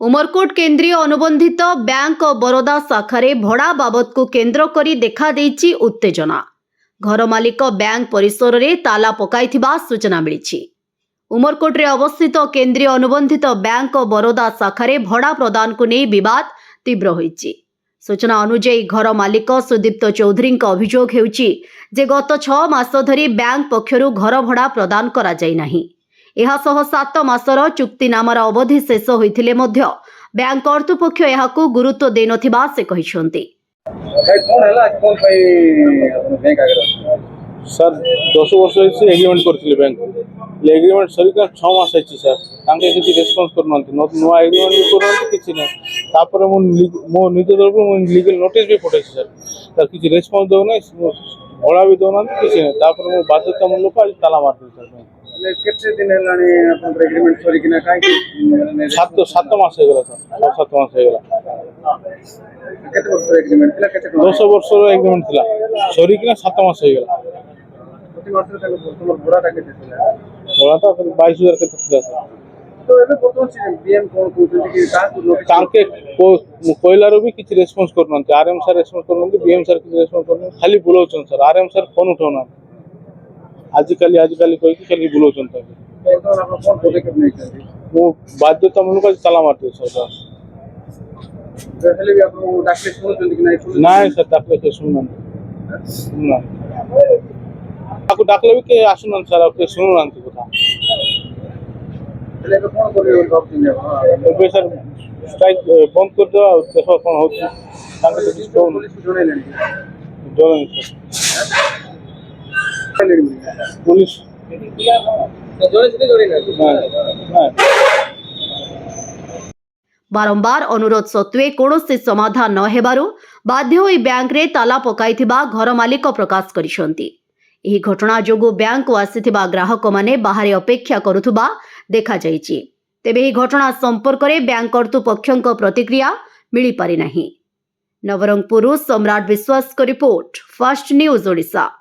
उमरकोट केंद्रीय अनुबंधित bank of Baroda शाखारे भड़ा बाबद को केंद्र करी देखा देइछि उत्तेजना। घर मालिक बैंक परिसर रे ताला पकाइथिबा सूचना मिलिछि। उमरकोट रे अवस्थित केंद्रीय अनुबंधित बैंक ऑफ बरोदा शाखारे भड़ा प्रदान को नहीं विवाद तीव्र होइछि। सूचना अनुसार घर मालिक सुदीप्त चौधरी अभियोग हेउछि जे गत 6 मास धरी बैंक पक्षरु घर भड़ा प्रदान करा जाय नाही। यह सह 7 मासर चुक्तिनामार अवधि शेष होइथिले मध्य बैंक कर्तृपक्ष यहाकू गुरुत्व दे नथिबा से कहिसंती। सर 10 वर्ष से एग्रीमेंट करथिले बैंक एग्रीमेंट सरिका 6 मास आछि सर तांके किछि रेस्पॉन्स करनंती नो एग्रीमेंट भी करनंती किछि नै तापर मो निज तरफ लीगल नोटिस भी पठाइछि सर तार किछि रेस्पॉन्स दो नै भड़ा भी दोनंती किछि नै तापर मो बाध्यतामूलक आज ताला मार दे सर केते दिन हेलानी अपन एग्रीमेंट सरी किना काई 7 मास हे गेला सर 7 मास हे गेला केते वर्ष एग्रीमेंट थिला केते 200 वर्षर एग्रीमेंट थिला सरी किना 7 मास हे गेला प्रति मास तक तुमर बुराटा केते थिला भड़ाटा 22000 केते थिला सर तो एबे बर्तमान से बीएम कोन कहउछन कि काकू नोटिस तांके कोइलारो भी किछि रेस्पॉन्स करनंती आरएम सर रेस्पॉन्स करनंती बीएम सर किछि रेस्पॉन्स करनंती खाली बुलाउछन सर आरएम सर फोन उठाउना आजिकली कहि कि खाली बुलाउछन सर तो आपण कोन पदक्षेप नै छै वो बाध्यतामूलक ताला मारते सर पहले भी आपण डाक्टर सुनछन कि नै नाय सर डाक्टर सुनना आपको डाकले भी के आसुन सर आपके सुनुनांती कथा पहले कोन करियो जॉब दिन एबे सर स्ट्राइक बंद कर दो देखो कोन होछि तांके तो डिस्को पुलिस जोड़े लेनी पुलिस जोड़े से जोड़े ना बारंबार अनुरोध सत्वे कौनसी समाधान न हेबारु बाध्य होई बैंक रे ताला पकाइथिबा घर मालिक प्रकाश करिसंती। एही घटना जोगु बैंक को आसीथिबा ग्राहक माने बाहरे अपेक्षा करुथुबा देखा जाइछि। तेबे एही घटना संपर्क रे बैंक कर्तृपक्षक प्रतिक्रिया मिली पारि नाही। नवरंगपुर सम्राट विश्वास को रिपोर्ट, फास्ट न्यूज ओडिशा।